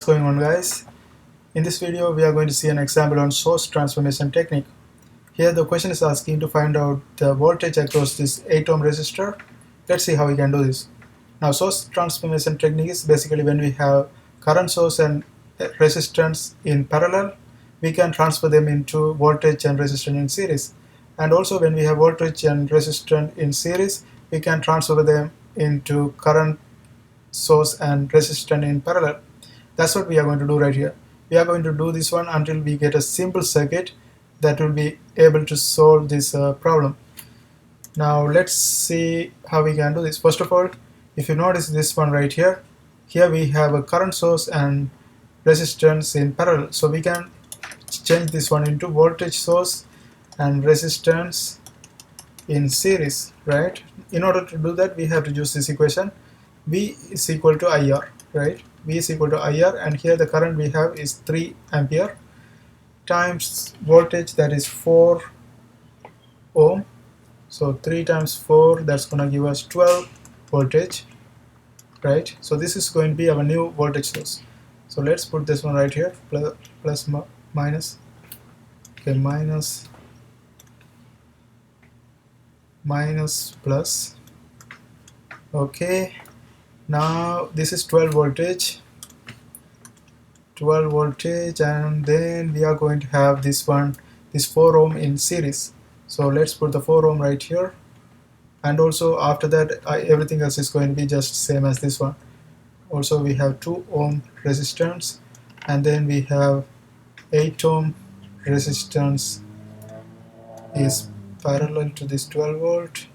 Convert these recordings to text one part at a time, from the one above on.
Going on, guys? In this video we are going to see an example on source transformation technique. Here the question is asking to find out the voltage across this 8 ohm resistor. Let's see how we can do this. Now, source transformation technique is basically when we have current source and resistance in parallel, we can transfer them into voltage and resistance in series. And also when we have voltage and resistance in series, we can transfer them into current source and resistance in parallel. That's what we are going to do right here. We are going to do this one until we get a simple circuit that will be able to solve this problem. Now let's see how we can do this. First of all, if you notice this one right here, here we have a current source and resistance in parallel. So we can change this one into voltage source and resistance in series, right? In order to do that, we have to use this equation. V is equal to IR, right? V is equal to IR, and here the current we have is 3 ampere times voltage, that is 4 ohm. So 3 times 4, that's going to give us 12 voltage, right? So this is going to be our new voltage source. So let's put this one right here, plus minus, okay, minus plus, okay. Now this is 12 voltage, and then we are going to have this one, this 4 ohm in series. So let's put the 4 ohm right here, and also after that everything else is going to be just same as this one. Also we have 2 ohm resistance, and then we have 8 ohm resistance is parallel to this 12 volt,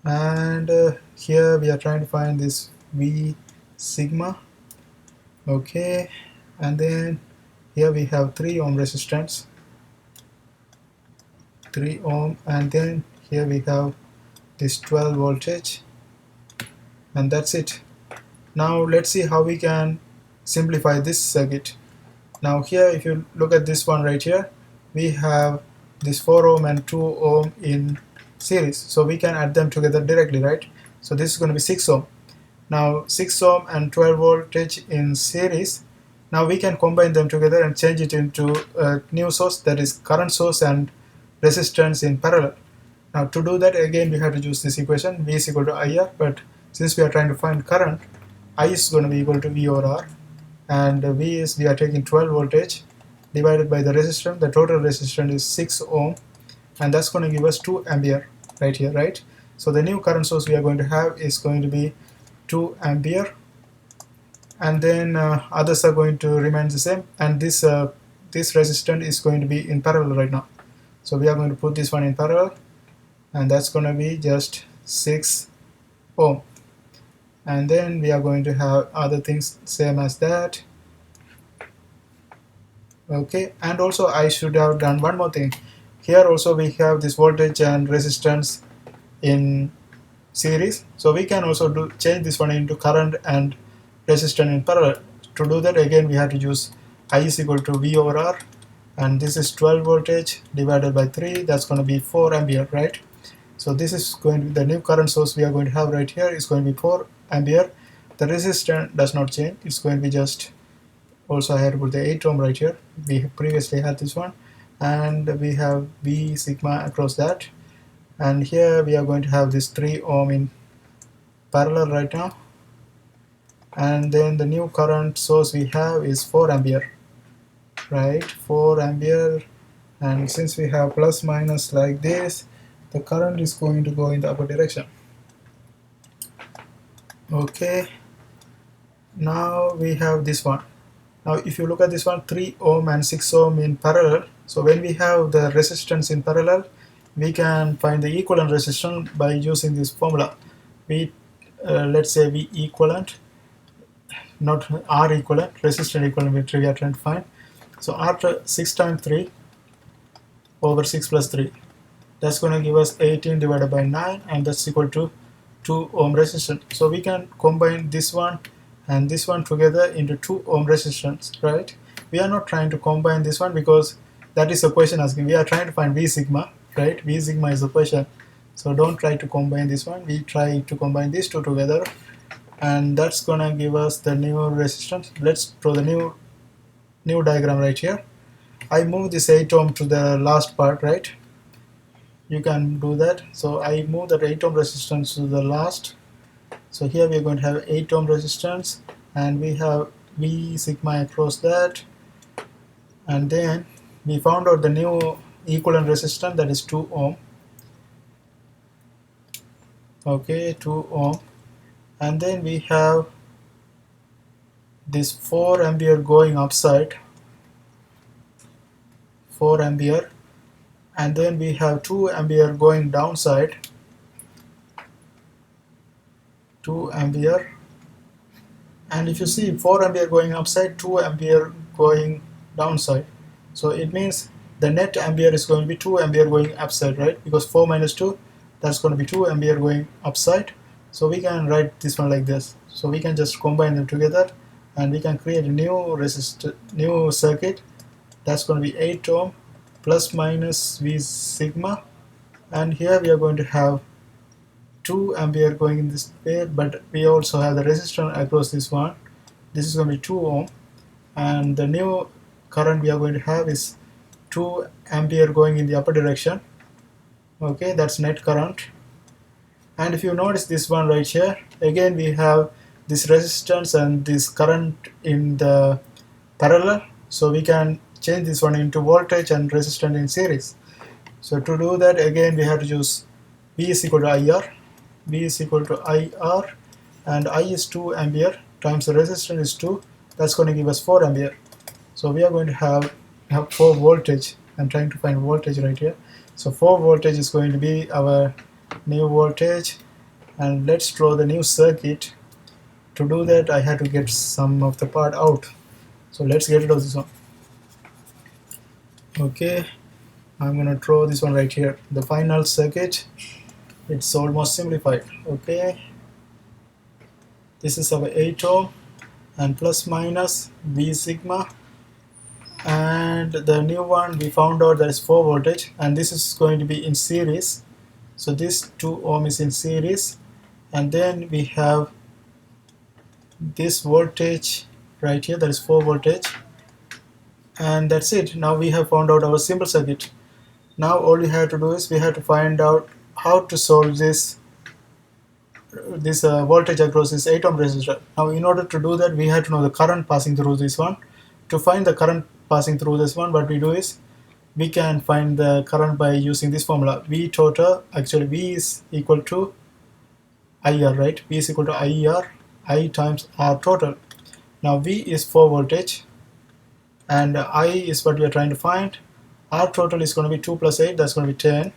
and here we are trying to find this V sigma, okay. And then here we have 3 ohm resistance, 3 ohm, and then here we have this 12 voltage, and that's it. Now let's see how we can simplify this circuit. Now here if you look at this one right here, we have this 4 ohm and 2 ohm in series, so we can add them together directly, right? So this is going to be 6 ohm. Now 6 ohm and 12 voltage in series, now we can combine them together and change it into a new source, that is current source and resistance in parallel. Now to do that, again we have to use this equation, V is equal to IR, but since we are trying to find current, I is going to be equal to V over R, and V is, we are taking 12 voltage divided by the resistance. The total resistance is 6 ohm, and that's going to give us 2 ampere right here, right? So the new current source we are going to have is going to be 2 ampere, and then others are going to remain the same, and this resistance is going to be in parallel right now. So we are going to put this one in parallel, and that's going to be just 6 ohm, and then we are going to have other things same as that, okay. And also I should have done one more thing. Here also we have this voltage and resistance in series, so we can also change this one into current and resistance in parallel. To do that, again we have to use I is equal to V over R, and this is 12 voltage divided by 3, that's going to be 4 ampere, right? So this is going to be the new current source we are going to have right here, is going to be 4 ampere. The resistance does not change, it's going to be just, also I had to put the 8 ohm right here, we previously had this one, and we have V sigma across that, and here we are going to have this 3 ohm in parallel right now, and then the new current source we have is 4 ampere, right? 4 ampere, and since we have plus minus like this, the current is going to go in the upper direction, okay. Now we have this one. Now if you look at this one, 3 ohm and 6 ohm in parallel, so when we have the resistance in parallel, we can find the equivalent resistance by using this formula. Let's say V equivalent, not R equivalent, resistance equivalent which we are trying to find. So after 6 times 3 over 6 plus 3, that's going to give us 18 divided by 9, and that's equal to 2 ohm resistance. So we can combine this one and this one together into 2 ohm resistance, right? We are not trying to combine this one because that is the question asking. We are trying to find V sigma, right? V sigma is the question. So don't try to combine this one. We try to combine these two together, and that's gonna give us the new resistance. Let's draw the new diagram right here. I move this 8 ohm to the last part, right? You can do that. So I move that 8 ohm resistance to the last. So here we are going to have 8 ohm resistance, and we have V sigma across that, and then we found out the new equivalent resistance, that is 2 ohm. Okay, 2 ohm, and then we have this 4 ampere going upside, 4 ampere, and then we have 2 ampere going downside, 2 ampere, and if you see 4 ampere going upside, 2 ampere going downside, so it means the net ampere is going to be 2 ampere going upside, right? Because 4 minus 2, that's going to be 2 ampere going upside. So we can write this one like this. So we can just combine them together, and we can create a new circuit. That's going to be 8 ohm plus minus V sigma, and here we are going to have 2 ampere going in this pair, but we also have the resistance across this one. This is going to be 2 ohm, and the new current we are going to have is 2 ampere going in the upper direction. Okay, that's net current. And if you notice this one right here, again we have this resistance and this current in the parallel, so we can change this one into voltage and resistance in series. So to do that, again we have to use V is equal to IR. V is equal to IR, and I is 2 ampere times the resistance is 2. That's going to give us 4 ampere. So we are going to have 4 voltage. I'm trying to find voltage right here. So 4 voltage is going to be our new voltage, and let's draw the new circuit. To do that, I had to get some of the part out. So let's get rid of this one. Okay, I'm gonna draw this one right here. The final circuit, it's almost simplified. Okay, this is our 8 ohm and plus minus V sigma, and the new one we found out that is 4 voltage, and this is going to be in series. So this 2 ohm is in series, and then we have this voltage right here, that is 4 voltage, and that's it. Now we have found out our simple circuit. Now all we have to do is we have to find out how to solve this voltage across this 8 ohm resistor. Now in order to do that, we have to know the current passing through this one. To find the current passing through this one, what we do is we can find the current by using this formula. V total, actually V is equal to IR, right? V is equal to IR, I times R total. Now V is 4 voltage, and I is what we are trying to find. R total is going to be 2 plus 8, that's going to be 10.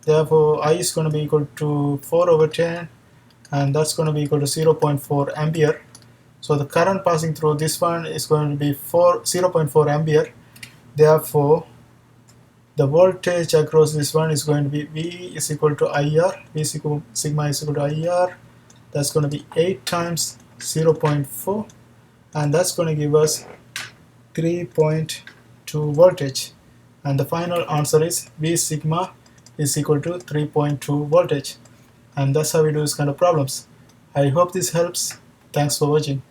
Therefore I is going to be equal to 4 over 10, and that's going to be equal to 0.4 ampere. So the current passing through this one is going to be 0.4 ampere. Therefore the voltage across this one is going to be V is equal to IR, V is equal, sigma is equal to IR, that's going to be 8 times 0.4, and that's going to give us 3.2 voltage, and the final answer is V sigma is equal to 3.2 voltage. And that's how we do this kind of problems. I hope this helps. Thanks for watching.